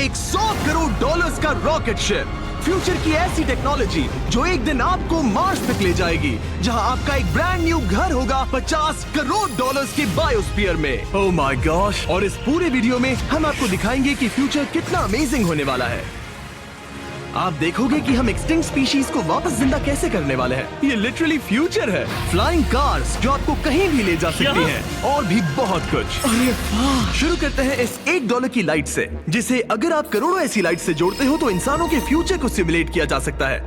एक 100 करोड़ डॉलर्स का rocket ship. Future की ऐसी टेक्नोलॉजी जो एक दिन आपको मार्स तक ले जाएगी, जहां आपका एक ब्रांड न्यू घर होगा 50 करोड़ डॉलर्स के बायोस्फीयर में। Oh my gosh! और इस पूरे वीडियो में हम आपको दिखाएंगे कि फ्यूचर कितना अमेजिंग होने वाला है। आप देखोगे कि हम एक्सटिंक्ट स्पीशीज को वापस जिंदा कैसे करने वाले हैं। ये लिटरली फ्यूचर है। फ्लाइंग कार्स जो आपको कहीं भी ले जा सकती हैं, और भी बहुत कुछ। अरे वाह! शुरू करते हैं इस $1 की लाइट से, जिसे अगर आप करोड़ों ऐसी लाइट से जोड़ते हो तो इंसानों के फ्यूचर को सिमुलेट किया जा सकता है,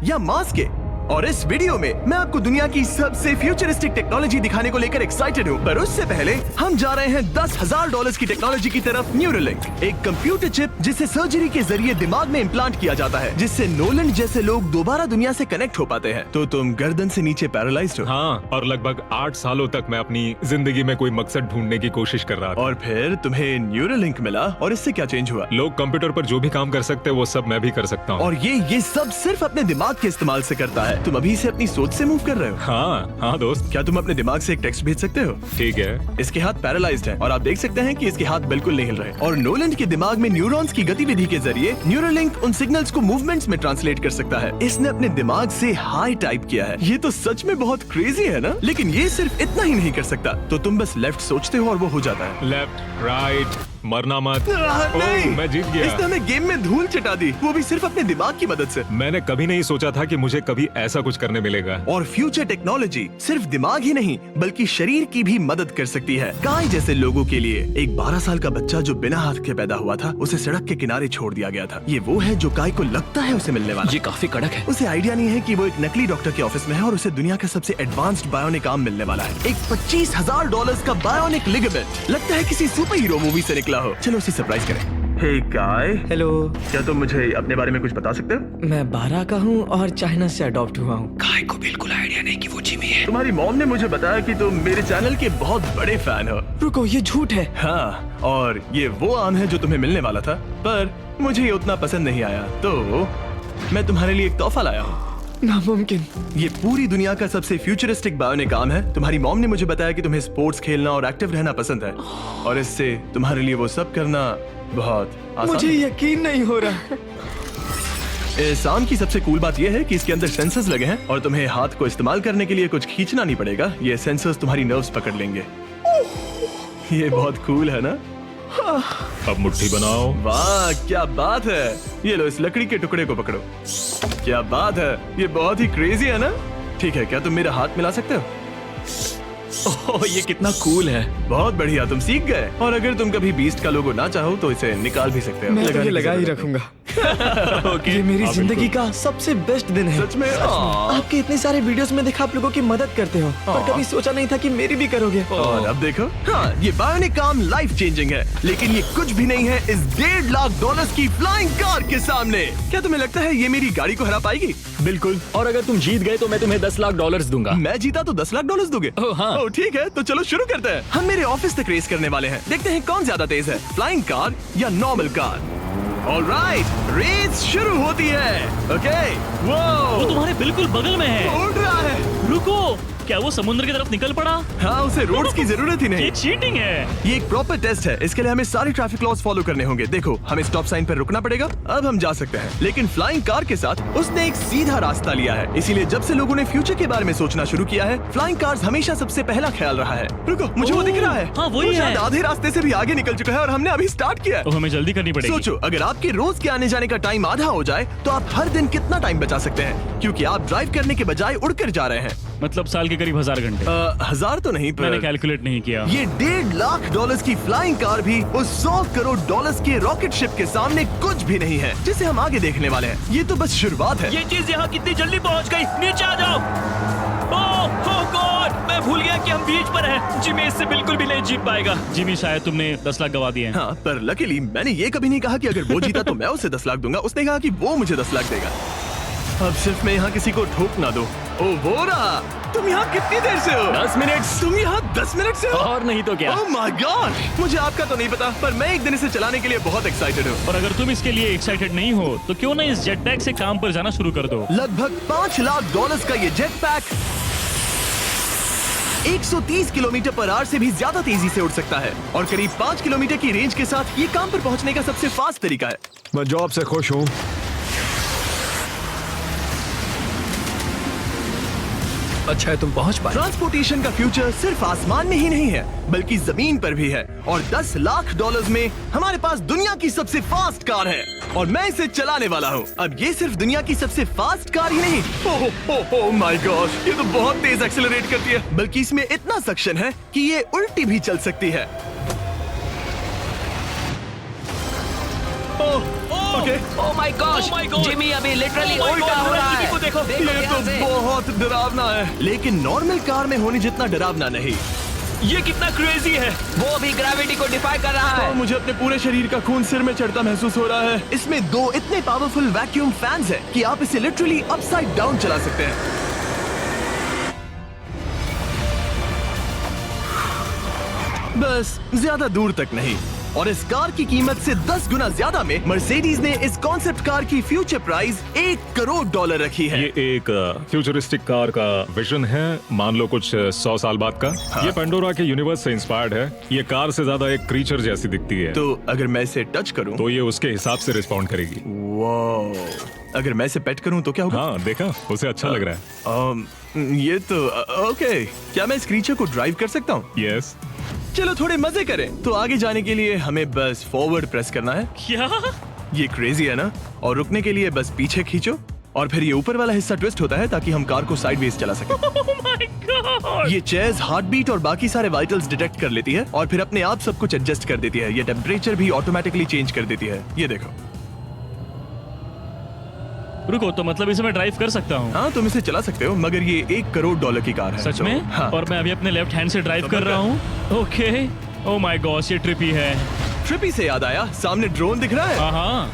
या मार्स के। और इस वीडियो में मैं आपको दुनिया की सबसे फ्यूचरिस्टिक टेक्नोलॉजी दिखाने को लेकर एक्साइटेड हूँ। पर उससे पहले हम जा रहे हैं $10,000 की टेक्नोलॉजी की तरफ। न्यूरोलिंक, एक कंप्यूटर चिप जिसे सर्जरी के जरिए दिमाग में इम्प्लांट किया जाता है, जिससे नोलन जैसे लोग दोबारा दुनिया से कनेक्ट हो पाते हैं। तो तुम गर्दन से नीचे पैरालाइज्ड हो। हाँ, और लगभग 8 सालों तक मैं अपनी जिंदगी में कोई मकसद ढूंढने की कोशिश कर रहा था। और फिर तुम्हें न्यूरोलिंक मिला, और इससे क्या चेंज हुआ? लोग कंप्यूटर पर जो भी काम कर सकते हैं वो सब मैं भी कर सकता हूँ। और ये सब सिर्फ अपने दिमाग के इस्तेमाल से करता है। तुम अभी से अपनी सोच से मूव कर रहे हो। हाँ दोस्त। क्या तुम अपने दिमाग से एक टेक्स्ट भेज सकते हो? ठीक है। इसके हाथ पैरालाइज्ड हैं और आप देख सकते हैं कि इसके हाथ बिल्कुल नहीं हिल रहे। और नोलैंड के दिमाग में न्यूरॉन्स की गतिविधि के जरिए न्यूरोलिंक उन सिग्नल्स को मूवमेंट्स में ट्रांसलेट कर सकता है। इसने अपने दिमाग से हाई टाइप किया है। ये तो सच में बहुत क्रेजी है ना? लेकिन ये सिर्फ इतना ही नहीं कर सकता। तो तुम बस लेफ्ट सोचते हो और वो हो जाता है। लेफ्ट, राइट, मरना मत। नहीं, मैं जीत गया। इसने हमें गेम में धूल चटा दी, वो भी सिर्फ अपने दिमाग की मदद से। मैंने कभी नहीं सोचा था कि मुझे कभी ऐसा कुछ करने मिलेगा। और फ्यूचर टेक्नोलॉजी सिर्फ दिमाग ही नहीं बल्कि शरीर की भी मदद कर सकती है। काय जैसे लोगों के लिए एक 12 साल का बच्चा जो बिना हाथ के पैदा हुआ था, उसे सड़क के किनारे छोड़ दिया गया था। ये वो है जो काय को लगता है उसे मिलने वाला। ये काफी कड़क है। उसे आइडिया नहीं है कि वो एक नकली डॉक्टर के ऑफिस में है और उसे दुनिया का सबसे एडवांस्ड बायोनिक आर्म मिलने वाला है। एक $25,000 का बायोनिक लिगामेंट। लगता है किसी सुपर हीरो मूवी से निकला हो। चलो उसे सरप्राइज करें। हे काय। हेलो। क्या तुम मुझे अपने बारे में कुछ बता सकते हो? मैं 12 का हूँ और चाइना से अडॉप्ट हुआ हूँ। काय को बिल्कुल आइडिया नहीं कि वो जिमी है। तुम्हारी मॉम ने मुझे बताया कि तुम मेरे चैनल के बहुत बड़े फैन हो। रुको, ये झूठ है। हाँ, और ये वो आम है जो तुम्हें मिलने वाला था, पर मुझे ये उतना पसंद नहीं आया, तो मैं तुम्हारे लिए एक तोहफा लाया हूँ। नामुमकिन। ये पूरी दुनिया का सबसे फ्यूचरिस्टिक बायोनिक आर्म है। तुम्हारी मॉम ने मुझे बताया कि तुम्हें स्पोर्ट्स खेलना और एक्टिव रहना पसंद है, और इससे तुम्हारे लिए वो सब करना बहुत आसान। मुझे यकीन नहीं हो रहा। इस आर्म की सबसे कूल बात यह है कि इसके अंदर सेंसर्स लगे हैं और तुम्हें हाथ को इस्तेमाल करने के लिए कुछ खींचना नहीं पड़ेगा। ये सेंसर्स तुम्हारी नर्व्स पकड़ लेंगे। ये बहुत कूल है ना? अब मुट्ठी बनाओ। वाह, क्या बात है। ये लो, इस लकड़ी के टुकड़े को पकड़ो। क्या बात है, ये बहुत ही क्रेजी है ना? ठीक है, क्या तुम मेरा हाथ मिला सकते हो? ओह, ये कितना कूल है। बहुत बढ़िया, तुम सीख गए। और अगर तुम कभी बीस्ट का लोगो ना चाहो तो इसे निकाल भी सकते हो। मैं तो ये लगा ही रखूंगा। ये मेरी जिंदगी का सबसे बेस्ट दिन है। सच में? आपके इतने सारे वीडियोस में देखा आप लोगों की मदद करते हो, पर कभी सोचा नहीं था कि मेरी भी करोगे। और अब देखो, हाँ, ये बायोनिक आर्म लाइफ चेंजिंग है, लेकिन ये कुछ भी नहीं है इस $1.5 की फ्लाइंग कार के सामने। क्या तुम्हें लगता है ये मेरी गाड़ी को हरा पाएगी? बिल्कुल। और अगर तुम जीत गए तो मैं तुम्हें $10,00,000 दूंगा। मैं जीता तो $10,00,000 दोगे? ओह हाँ। ओह ठीक है, तो चलो शुरू करते हैं। हम मेरे ऑफिस तक रेस करने वाले हैं। देखते हैं कौन ज्यादा तेज है, फ्लाइंग कार या नॉर्मल कार। ऑलराइट, रेस शुरू होती है। ओके, वो तुम्हारे बिल्कुल बगल में है। उड़ रहा है। रुको, क्या वो समुद्र की तरफ निकल पड़ा? हाँ, उसे रोड्स की जरूरत ही नहीं। ये चीटिंग है। ये एक प्रॉपर टेस्ट है। इसके लिए हमें सारे ट्रैफिक लॉज फॉलो करने होंगे। देखो, हमें स्टॉप साइन पर रुकना पड़ेगा। अब हम जा सकते हैं, लेकिन फ्लाइंग कार के साथ उसने एक सीधा रास्ता लिया है। इसीलिए जब से लोगों ने फ्यूचर के बारे में सोचना शुरू किया है, फ्लाइंग कार्स हमेशा सबसे पहला ख्याल रहा है। रुको, मुझे वो दिख रहा है। हाँ, वही वो शायद है। आधे रास्ते से भी आगे निकल चुका है और हमने अभी स्टार्ट किया है। तो हमें जल्दी करनी पड़ेगी। सोचो, अगर आपके रोज के आने जाने का टाइम आधा हो जाए तो आप हर दिन कितना टाइम बचा सकते हैं, क्योंकि आप ड्राइव करने के बजाय उड़कर जा रहे हैं। मतलब साल के करीब 1000 घंटे। 1000 तो नहीं, मैंने पर कैलकुलेट नहीं किया। ये $1.5 की फ्लाइंग कार भी उस $100 करोड़ के रॉकेट शिप के सामने कुछ भी नहीं है, जिसे हम आगे देखने वाले हैं। ये तो बस शुरुआत है। ये चीज यहाँ कितनी जल्दी पहुँच गई। नीचे आ जाओ। ओह गॉड, मैं भूल गया कि हम बीच पर हैं। जिमी इससे बिल्कुल भी नहीं जीत पाएगा। जिमी, शायद तुमने 10 लाख गवा दिए हैं। हाँ, पर लकीली मैंने ये कभी नहीं कहा कि अगर वो जीता तो मैं उसे 10 लाख दूंगा। उसने कहा कि वो मुझे 10 लाख देगा। अब सिर्फ मैं यहाँ किसी को ठोक ना दो। ओ वो रहा। तुम यहाँ कितनी देर से हो? 10 मिनट। तुम यहाँ 10 मिनट से हो? और नहीं तो क्या। ओह माय गॉड, मुझे आपका तो नहीं पता, पर मैं एक दिन इसे चलाने के लिए बहुत एक्साइटेड हूँ। और अगर तुम इसके लिए एक्साइटेड नहीं हो तो क्यों ना इस जेट पैक से काम पर जाना शुरू कर दो। लगभग $5 लाख का ये jet pack 130 kilometre per hour से भी ज्यादा तेजी से उड़ सकता है और करीब 5 किलोमीटर की रेंज के साथ ये काम पर पहुंचने का सबसे फास्ट तरीका है। मैं जॉब से खुश हूँ। अच्छा है तुम पहुंच पाए। ट्रांसपोर्टेशन का फ्यूचर सिर्फ आसमान में ही नहीं है बल्कि जमीन पर भी है और 10 लाख डॉलर्स में हमारे पास दुनिया की सबसे फास्ट कार है और मैं इसे चलाने वाला हूँ। अब ये सिर्फ दुनिया की सबसे फास्ट कार ही नहीं, ओह माय गॉड, ये तो बहुत तेज एक्सेलरेट करती है, बल्कि इसमें इतना सक्शन है कि ये उल्टी भी चल सकती है। Okay, oh my gosh, Jimmy अभी लिटरली उल्टा हो रहा है। देखो, देखो ये ध्यान से। तो बहुत डरावना है, लेकिन नॉर्मल कार में होने जितना डरावना नहीं। ये कितना क्रेजी है। वो भी ग्रेविटी को डिफाई कर रहा है। और मुझे अपने पूरे शरीर का खून सिर में चढ़ता महसूस हो रहा है। इसमें 2 इतने पावरफुल वैक्यूम फैंस हैं कि आप इसे लिटरली अपसाइड डाउन चला सकते हैं। बस ज्यादा दूर तक नहीं। और इस कार की कीमत से 10 गुना ज्यादा में मर्सिडीज ने इस कॉन्सेप्ट कार की फ्यूचर प्राइस $1 करोड़ रखी है। ये एक फ्यूचरिस्टिक कार का विजन है, मान लो कुछ 100 साल बाद का। ये पेंडोरा के यूनिवर्स से इंस्पायर्ड है। ये कार से ज्यादा एक क्रीचर जैसी दिखती है, तो अगर मैं इसे टच करूं तो ये उसके हिसाब से रिस्पॉन्ड करेगी। वाह, अगर मैं इसे पेट करूं तो क्या होगा? हाँ देखा, उसे अच्छा लग रहा है। ये तो ओके, क्या मैं इस क्रीचर को ड्राइव कर सकता हूँ? यस। चलो थोड़े मजे करें। तो आगे जाने के लिए हमें बस फॉरवर्ड प्रेस करना है। क्या? ये क्रेजी है ना? और रुकने के लिए बस पीछे खींचो और फिर ये ऊपर वाला हिस्सा ट्विस्ट होता है ताकि हम कार को साइडवेज चला सकें। Oh my God! ये चेयर्स हार्ट बीट और बाकी सारे वाइटल्स डिटेक्ट कर लेती है और फिर अपने आप सब कुछ एडजस्ट कर देती है। ये टेम्परेचर भी ऑटोमेटिकली चेंज कर देती है। ये देखो। रुको, तो मतलब इसे मैं ड्राइव कर सकता हूँ? हाँ, तुम इसे चला सकते हो, मगर ये $1 करोड़ की कार है। सच तो, में? हाँ। और मैं अभी अपने लेफ्ट हैंड से ड्राइव कर रहा हूँ। ओके। ओह माय गॉश, ये ट्रिपी है। ट्रिपी से याद आया, सामने ड्रोन दिख रहा है? हाँ।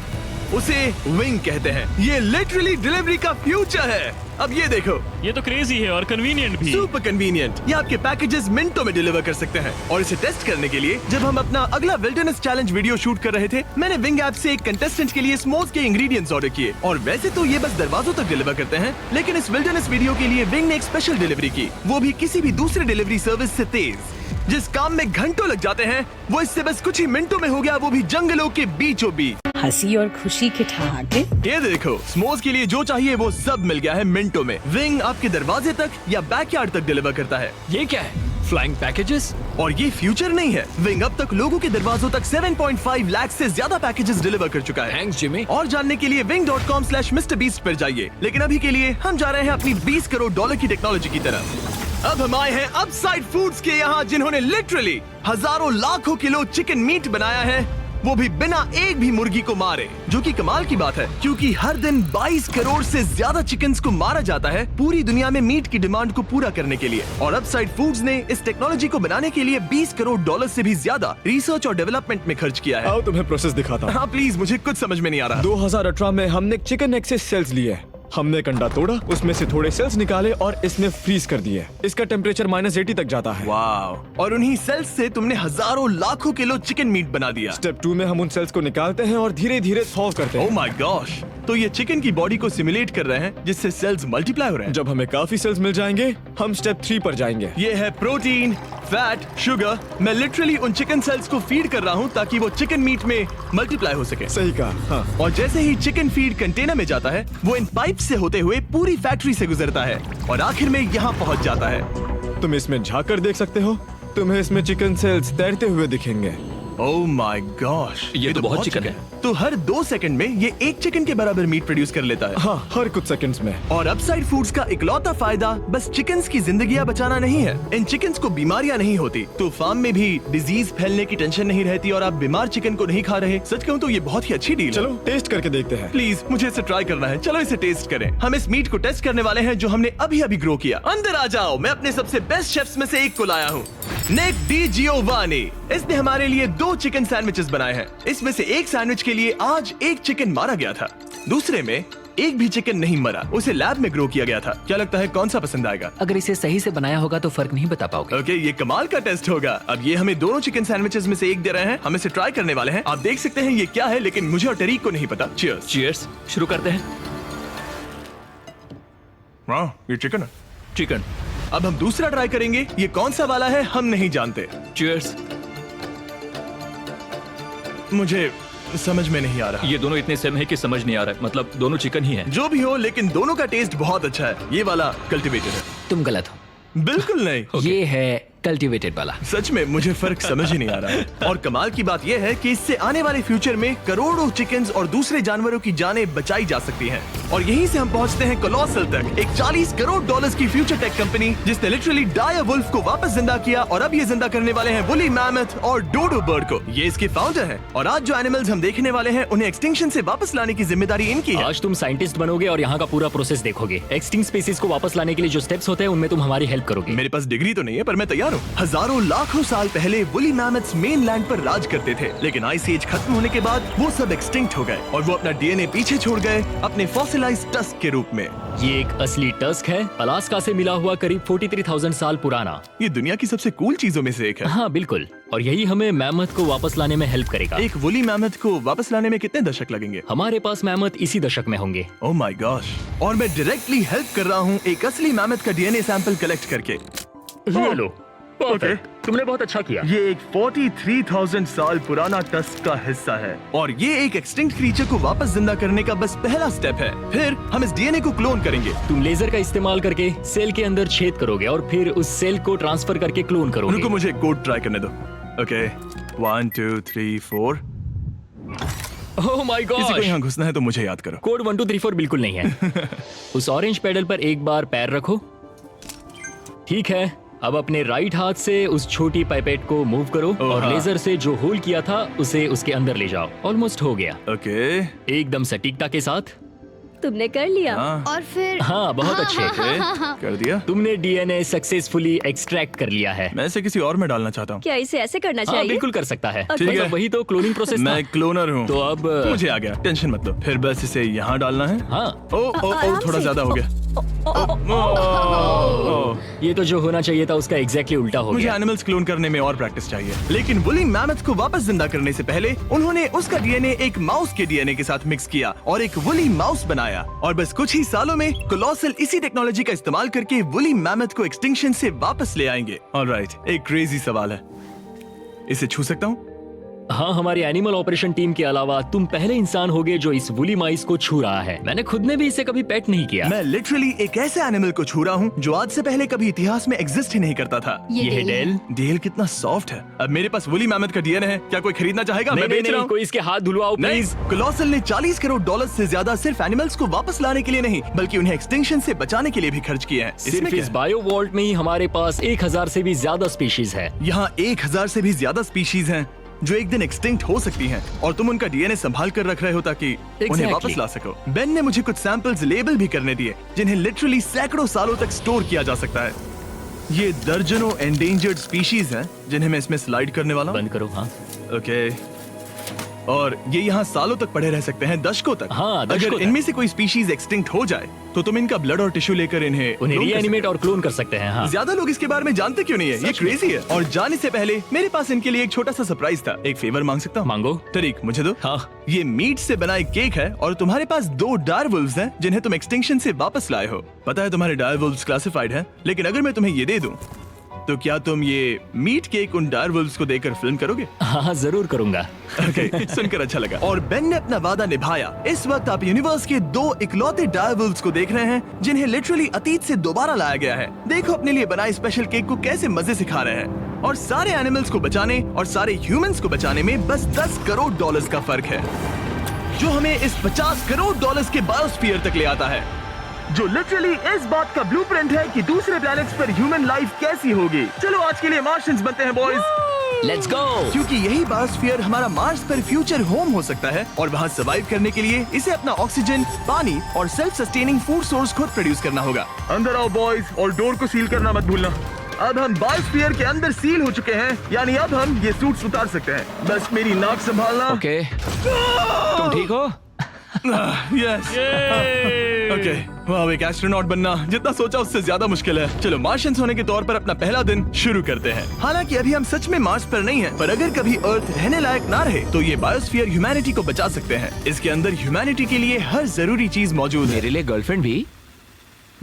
उसे विंग कहते हैं। ये लिटरली डिलीवरी का फ्यूचर है। अब ये देखो, ये तो क्रेजी है और कन्वीनियंट भी। Super convenient. ये आपके पैकेजेस मिनटों में डिलीवर कर सकते हैं। और इसे टेस्ट करने के लिए जब हम अपना अगला विल्डरनेस चैलेंज वीडियो शूट कर रहे थे, मैंने विंग ऐप से एक कंटेस्टेंट के लिए स्मोक्स के इंग्रेडिएंट्स ऑर्डर किए। और वैसे तो ये बस दरवाजों तक डिलीवर करते हैं, लेकिन इस विल्डरनेस वीडियो के लिए विंग ने एक स्पेशल डिलीवरी की, वो भी किसी भी दूसरे डिलीवरी सर्विस से तेज। जिस काम में घंटों लग जाते हैं, वो इससे बस कुछ ही मिनटों में हो गया, वो भी जंगलों के बीचों बीच। हंसी और खुशी के ठहाके। ये देखो, स्मोक्स के लिए जो चाहिए वो सब मिल गया है मिनटों में। विंग आपके दरवाजे तक या बैकयार्ड तक डिलीवर करता है। ये क्या है? Flying packages? और ये फ्यूचर नहीं है, विंग अब तक लोगों के दरवाजों तक 7.5 लाख से ज्यादा पैकेजेस डिलीवर कर चुका है। Thanks Jimmy. और जानने के लिए wing.com/MrBeast पर जाइए। लेकिन अभी के लिए हम जा रहे हैं अपनी $20 करोड़ की टेक्नोलॉजी की तरफ। अब हम आए हैं अपसाइड फूड्स के यहाँ, जिन्होंने लिटरली हजारों लाखों किलो चिकन मीट बनाया है, वो भी बिना एक भी मुर्गी को मारे, जो कि कमाल की बात है क्योंकि हर दिन 22 करोड़ से ज्यादा चिकन्स को मारा जाता है पूरी दुनिया में मीट की डिमांड को पूरा करने के लिए। और अपसाइड फूड्स ने इस टेक्नोलॉजी को बनाने के लिए $20 करोड़ से भी ज्यादा रिसर्च और डेवलपमेंट में खर्च किया है। आओ तुम्हें प्रोसेस दिखाता हूँ। हाँ प्लीज, मुझे कुछ समझ में नहीं आ रहा। 2018 में हमने चिकन एग से सेल्स लिए। हमने एक अंडा तोड़ा, उसमें से थोड़े सेल्स निकाले और इसमें फ्रीज कर दिए। इसका टेम्परेचर -80 तक जाता है। वाव! और उन्हीं सेल्स से तुमने हजारों लाखों किलो चिकन मीट बना दिया। स्टेप 2 में हम उन सेल्स को निकालते हैं और धीरे धीरे थॉ करते ओह हैं। My gosh! तो ये चिकन की बॉडी को सिमुलेट कर रहे हैं जिससे सेल्स मल्टीप्लाई हो रहे हैं। जब हमें काफी सेल्स मिल जाएंगे, हम स्टेप 3 पर जाएंगे। ये है प्रोटीन, फैट, शुगर। मैं लिटरली उन चिकन सेल्स को फीड कर रहा हूँ ताकि वो चिकन मीट में मल्टीप्लाई हो सके। सही कहा, हाँ। और जैसे ही चिकन फीड कंटेनर में जाता है, वो इन पाइप से होते हुए पूरी फैक्ट्री से गुजरता है और आखिर में यहाँ पहुँच जाता है। तुम इसमें झाँक कर देख सकते हो। तुम्हें इसमें चिकन सेल्स तैरते हुए दिखेंगे। Oh my gosh! ये तो बहुत चिकन है। तो हर 2 सेकंड में ये 1 चिकन के बराबर मीट प्रोड्यूस कर लेता है। हाँ, हर कुछ सेकंड्स में। और अपसाइड फूड्स का इकलौता फायदा बस चिकन्स की जिंदगियां बचाना नहीं है। इन चिकन्स को बीमारियां नहीं होती, तो फार्म में भी डिजीज फैलने की टेंशन नहीं रहती और आप बीमार चिकन को नहीं खा रहे। सच कहूं तो ये बहुत ही अच्छी डील है। चलो टेस्ट करके देखते हैं। प्लीज, मुझे इसे ट्राई करना है। चलो इसे टेस्ट करें। हम इस मीट को टेस्ट करने वाले हैं जो हमने अभी अभी ग्रो किया। अंदर आ जाओ, मैं अपने सबसे बेस्ट शेफ्स में से एक को लाया हूँ, निक डी जियोवानी। इसने हमारे लिए 2 चिकन सैंडविचेस बनाए हैं। इसमें से एक सैंडविच के लिए आज एक चिकन मारा गया था, दूसरे में एक भी चिकन नहीं मरा, उसे लैब में ग्रो किया गया था। क्या लगता है कौन सा पसंद आएगा? अगर इसे सही से बनाया होगा तो फर्क नहीं बता पाओगे। ओके, ये कमाल का टेस्ट होगा। अब ये हमें दोनों चिकन सैंडविचेस में से एक दे रहे हैं, हम इसे ट्राई करने वाले हैं। आप देख सकते हैं ये क्या है, लेकिन मुझे और टरीक को नहीं पता। चीयर्स। चीयर्स। शुरू करते हैं। वाह, ये चिकन है। चिकन। अब हम दूसरा ट्राई करेंगे। ये कौन सा वाला है हम नहीं जानते। चीयर्स। मुझे समझ में नहीं आ रहा। ये दोनों इतने सेम है कि समझ नहीं आ रहा है। मतलब दोनों चिकन ही है। जो भी हो, लेकिन दोनों का टेस्ट बहुत अच्छा है। ये वाला कल्टीवेटेड है। तुम गलत हो। बिल्कुल नहीं। ये है कल्टीवेटेड वाला। सच में मुझे फर्क समझ ही नहीं आ रहा है। और कमाल की बात यह है कि इससे आने वाले फ्यूचर में करोड़ों चिकन्स और दूसरे जानवरों की जानें बचाई जा सकती हैं। और यहीं से हम पहुंचते हैं कोलोसल तक, एक $40 करोड़ की फ्यूचर टेक कंपनी जिसने लिटरली डायर वुल्फ को वापस जिंदा किया और अब ये जिंदा करने वाले हैं वुली मैमथ और डोडो बर्ड को। ये इसके फाउंडर हैं और आज जो एनिमल्स हम देखने वाले हैं उन्हें एक्सटिंक्शन से वापस लाने की जिम्मेदारी इनकी है। आज तुम साइंटिस्ट बनोगे और यहाँ का पूरा प्रोसेस देखोगे। एक्सटिंक्ट स्पीसीज को वापस लाने के लिए जो स्टेप्स होते हैं उनमें तुम हमारी हेल्प करोगे। मेरे पास डिग्री तो नहीं है पर मैं तैयार हूँ। हजारों लाखों साल पहले वुली मैमथ्स मेनलैंड पर राज करते थे, लेकिन आइस एज खत्म होने के बाद वो सब एक्सटिंक्ट हो गए और वो अपना डीएनए पीछे छोड़ गए अपने फॉसिलाइज्ड टस्क के रूप में। ये एक असली टस्क है, अलास्का से मिला हुआ, करीब 43,000 साल पुराना। ये दुनिया की सबसे कूल चीजों में से एक है। हाँ बिल्कुल, और यही हमें मैमथ को वापस लाने में हेल्प करेगा। एक वुली मैमथ को वापस लाने में कितने दशक लगेंगे? हमारे पास मैमथ इसी दशक में होंगे। Oh my gosh. और मैं डायरेक्टली हेल्प कर रहा हूँ एक असली मैमथ का डीएनए सैंपल कलेक्ट करके। ये लो, परफेक्ट, तुमने बहुत अच्छा किया। ये एक 43,000 साल पुराना टस्क का हिस्सा है और ये एक एक्सटिंक्ट क्रीचर को वापस जिंदा करने का बस पहला स्टेप है। फिर हम इस डीएनए को क्लोन करेंगे। तुम लेजर का इस्तेमाल करके सेल के अंदर छेद करोगे और फिर उस सेल को ट्रांसफर करके क्लोन करोगे। रुको, मुझे कोड ट्राई करने दो। ओके, 1 2 3 4। ओह माय किसी को गॉड, यहाँ घुसना है तो मुझे याद करो। कोड 1 2 3 4 बिल्कुल नहीं है। उस ऑरेंज पेडल पर एक बार पैर रखो। ठीक है, अब अपने राइट हाथ से उस छोटी पाइपेट को मूव करो और हाँ। लेजर से जो होल किया था उसे उसके अंदर ले जाओ। ऑलमोस्ट हो गया, ओके, एकदम सटीकता के साथ। तुमने कर लिया। हाँ। और फिर हाँ बहुत अच्छे। कर दिया। तुमने डीएनए सक्सेसफुली एक्सट्रैक्ट कर लिया है। मैं इसे किसी और में डालना चाहता हूँ। क्या इसे ऐसे करना हाँ चाहिए? बिल्कुल कर सकता है। ठीक है। मतलब वही तो क्लोनिंग प्रोसेस था। मैं क्लोनर हूँ तो अब मुझे आ गया, टेंशन मत लो। फिर बस इसे यहाँ डालना है। हाँ, ओ ओ ओ, आराम थोड़ा से। ज्यादा हो गया। ये तो जो होना चाहिए था उसका एग्जैक्टली उल्टा हो मुझे गया। एनिमल्स क्लोन करने में और प्रैक्टिस चाहिए। लेकिन वुली मैमथ को वापस जिंदा करने से पहले उन्होंने उसका डीएनए एक माउस के डीएनए के साथ मिक्स किया और एक वुली माउस बनाया। और बस कुछ ही सालों में कोलोसल इसी टेक्नोलॉजी का इस्तेमाल करके वुली मैमथ को एक्सटिंक्शन से वापस ले आएंगे। ऑलराइट, एक क्रेजी सवाल है, इसे छू सकता हूँ? हाँ, हमारी एनिमल ऑपरेशन टीम के अलावा तुम पहले इंसान होगे जो इस वुली माइस को छू रहा है। मैंने खुद ने भी इसे कभी पेट नहीं किया। मैं लिटरली एक ऐसे एनिमल को छू रहा हूँ जो आज से पहले कभी इतिहास में एग्जिस्ट ही नहीं करता था। ये है डेल। डेल कितना सॉफ्ट है। अब मेरे पास वुली मैमथ का डीएनए है, क्या कोई खरीदना चाहेगा? मैं बेच रहा हूँ। कोई इसके हाथ धुलवाओ नहीं, प्लीज। कोलोसल ने $40 करोड़ से ज्यादा सिर्फ एनिमल्स को वापस लाने के लिए नहीं बल्कि उन्हें एक्सटिंक्शन से बचाने के लिए भी खर्च किए हैं। सिर्फ इसमें इस बायो वॉल्ट में ही हमारे पास 1000 से भी ज्यादा स्पीशीज है। यहाँ 1000 से भी ज्यादा स्पीशीज हैं जो एक दिन एक्सटिंक्ट हो सकती हैं और तुम उनका डीएनए संभाल कर रख रहे हो ताकि उन्हें वापस ला सको। बेन ने मुझे कुछ सैंपल्स लेबल भी करने दिए जिन्हें लिटरली सैकड़ों सालों तक स्टोर किया जा सकता है। ये दर्जनों एंडेंजर्ड स्पीशीज हैं जिन्हें मैं इसमें स्लाइड करने वाला हूँ। बंद करो। हाँ, ओके, और ये यहाँ सालों तक पड़े रह सकते हैं, दशकों तक। हाँ, दशकों अगर तक। इनमें से कोई स्पीशीज एक्सटिंक्ट हो जाए तो तुम इनका ब्लड और टिश्यू लेकर उन्हें clone कर रीएनिमेट और क्लोन कर सकते हैं। हाँ, ज्यादा लोग इसके बारे में जानते क्यों नहीं है? ये क्रेजी है। और जाने से पहले मेरे पास इनके लिए एक छोटा सा सरप्राइज था। एक फेवर मांग सकता हूँ? मांगो। तरीक मुझे दो। हाँ। ये मीट से बना एक केक है और तुम्हारे पास 2 डायरवुल्व्स हैं जिन्हें तुम एक्सटिंक्शन से वापस लाए हो। पता है तुम्हारे डायरवुल्व्स क्लासिफाइड हैं, लेकिन अगर मैं तुम्हें ये दे दूं तो क्या तुम ये मीट केक उन डायरवुल्व्स को देकर फिल्म करोगे? हाँ जरूर करूंगा। ओके, सुनकर अच्छा लगा। और बेन ने अपना वादा निभाया। इस वक्त आप यूनिवर्स के 2 इकलौते डायरवुल्व्स को देख रहे हैं जिन्हें लिटरली अतीत से दोबारा लाया गया है। देखो अपने लिए बनाए स्पेशल केक को कैसे मजे से खा रहे हैं। और सारे एनिमल्स को बचाने और सारे ह्यूमंस को बचाने में बस $10 करोड़ का फर्क है, जो हमें इस $50 करोड़ के बायोस्फीयर तक ले आता है, जो लिटरली इस बात का ब्लूप्रिंट है कि दूसरे प्लैनेट्स पर ह्यूमन लाइफ कैसी होगी। चलो आज के लिए मार्शियंस बनते हैं बॉयज। Let's go. क्योंकि यही बायोस्फीयर हमारा मार्स पर फ्यूचर होम हो सकता है और वहाँ सर्वाइव करने के लिए इसे अपना ऑक्सीजन, पानी और सेल्फ सस्टेनिंग फूड सोर्स खुद प्रोड्यूस करना होगा। अंदर आओ बॉयज और डोर को सील करना मत भूलना। अब हम बायोस्फीयर के अंदर सील हो चुके हैं, यानी अब हम ये सूट्स उतार सकते हैं। बस मेरी नाक संभालना। ओके, तुम ठीक हो? यस। ओके, वाह, एक एस्ट्रोनॉट बनना जितना सोचा उससे ज्यादा मुश्किल है। चलो मार्शियंस होने के तौर पर अपना पहला दिन शुरू करते हैं। हालांकि अभी हम सच में मार्स पर नहीं हैं, पर अगर कभी अर्थ रहने लायक ना रहे तो ये बायोस्फीयर ह्यूमैनिटी को बचा सकते हैं। इसके अंदर ह्यूमैनिटी के लिए हर जरूरी चीज मौजूद है। मेरे लिए गर्लफ्रेंड भी?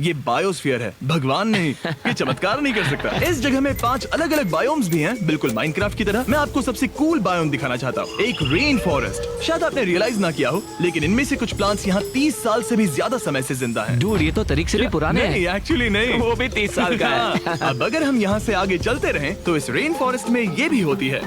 ये बायोस्फीयर है, भगवान नहीं, ये चमत्कार नहीं कर सकता। इस जगह में 5 अलग अलग बायोम्स भी हैं, बिल्कुल माइनक्राफ्ट की तरह। मैं आपको सबसे कूल बायोम दिखाना चाहता हूँ, एक रेन फॉरेस्ट। शायद आपने रियलाइज ना किया हो, लेकिन इनमें से कुछ प्लांट्स यहाँ 30 साल से भी ज्यादा समय से जिंदा हैं। डूड, ये तो तरीक से भी पुराने नहीं, हैं। एक्चुअली नहीं, वो भी 30 साल का है। अब अगर हम यहाँ से आगे चलते रहें, तो इस रेन फॉरेस्ट में ये भी होती है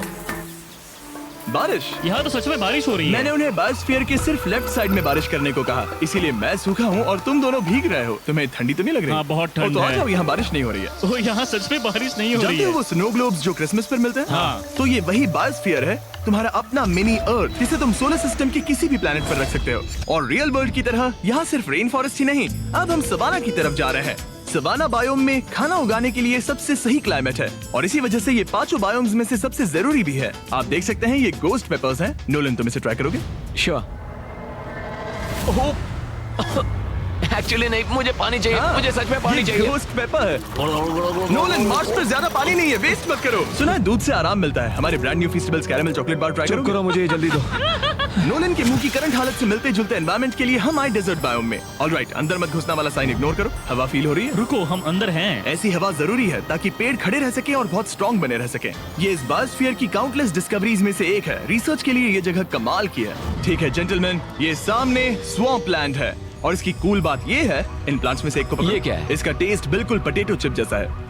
बारिश। यहाँ तो सच में बारिश हो रही है। मैंने उन्हें बायोस्फीयर के सिर्फ लेफ्ट साइड में बारिश करने को कहा, इसीलिए मैं सूखा हूँ और तुम दोनों भीग रहे हो। तुम्हें ठंडी तो नहीं लग रही? हाँ, बहुत ठंड तो आ है। जाओ, यहाँ बारिश नहीं हो रही है। ओ, यहाँ सच में बारिश नहीं हो रही जानते हो है। वो स्नो ग्लोब्स जो क्रिसमस पर मिलते हैं? हाँ। तो ये वही बायोस्फीयर है, तुम्हारा अपना मिनी अर्थ, जिसे तुम सोलर सिस्टम के किसी भी प्लेनेट पर रख सकते हो। और रियल वर्ल्ड की तरह यहाँ सिर्फ रेन फॉरेस्ट ही नहीं, अब हम सवाना की तरफ जा रहे हैं। सवाना बायोम में खाना उगाने के लिए सबसे सही क्लाइमेट है और इसी वजह से ये 5 बायोम्स में से सबसे जरूरी भी है। आप देख सकते हैं ये गोस्ट पेपर्स हैं। नोलन, तुम इसे ट्राई करोगे? श्योर। एक्चुअली नहीं, मुझे पानी चाहिए। हाँ, मुझे सच में पानी ये चाहिए। गोस्ट पेपर है। नोलन, मार्स पर ज्यादा पानी नहीं है, वेस्ट मत करो। सुना है दूध से आराम मिलता है। हमारे brand new Feastables caramel chocolate bar try चुप करोगे? करो, मुझे ये जल्दी दो। नोलन के मुंह की करंट हालत से मिलते जुलते एनवायरनमेंट के लिए हम आए डेजर्ट बायोम में। ऑलराइट, अंदर मत घुसना वाला साइन इग्नोर करो। हवा फील हो रही है? रुको, हम अंदर हैं। ऐसी हवा जरूरी है ताकि पेड़ खड़े रह सके और बहुत स्ट्रॉन्ग बने रह सके। ये इस बायोस्फीयर की काउंटलेस डिस्कवरीज में से एक है। रिसर्च के लिए ये जगह कमाल की है। ठीक है जेंटलमैन, ये सामने स्वैम्प लैंड है और इसकी कूल बात ये है, इन प्लांट्स में से एक को पकड़ो। ये क्या है? इसका टेस्ट बिल्कुल पोटैटो चिप जैसा है।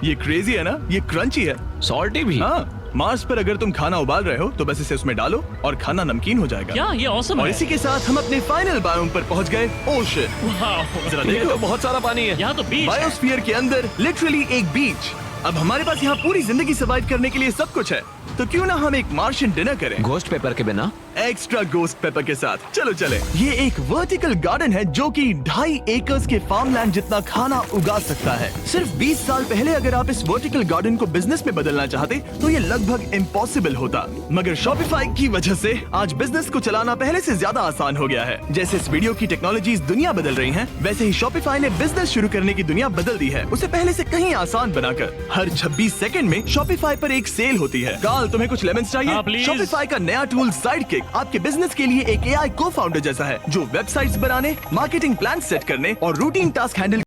ये क्रेजी है ना? ये क्रंची है। सॉल्टी भी। हाँ, मार्स पर अगर तुम खाना उबाल रहे हो तो बस इसे उसमें डालो और खाना नमकीन हो जाएगा। क्या ये ऑसम और है? इसी के साथ हम अपने फाइनल बायोम पर पहुंच गए, ओशन। वाह, जरा ये देखो, तो बहुत सारा पानी है। यहाँ तो बीच है। बायोस्फीयर के अंदर लिटरली एक बीच। अब हमारे पास यहाँ पूरी जिंदगी सर्वाइव करने के लिए सब कुछ है, तो क्यों ना हम एक मार्शियन डिनर करें घोस्ट पेपर के बिना। एक्स्ट्रा गोस्ट पेपर के साथ। चलो चले। ये एक वर्टिकल गार्डन है जो कि 2.5 एकर्स के फार्मलैंड जितना खाना उगा सकता है। सिर्फ 20 साल पहले अगर आप इस वर्टिकल गार्डन को बिजनेस में बदलना चाहते तो ये लगभग इम्पॉसिबल होता, मगर शॉपिफाई की वजह से आज बिजनेस को चलाना पहले से ज्यादा आसान हो गया है। जैसे इस वीडियो की टेक्नोलॉजीज दुनिया बदल रही हैं, वैसे ही शॉपिफाई ने बिजनेस शुरू करने की दुनिया बदल दी है, उसे पहले से कहीं आसान बनाकर। हर 26 सेकंड में शॉपिफाई पर एक सेल होती है। कार्ल, तुम्हें कुछ लेमन्स चाहिए? हाँ, प्लीज। शॉपिफाई का नया टूल साइडकिक आपके बिजनेस के लिए एक AI को-फाउंडर जैसा है, जो वेबसाइट्स बनाने, मार्केटिंग प्लान सेट करने और रूटीन टास्क हैंडल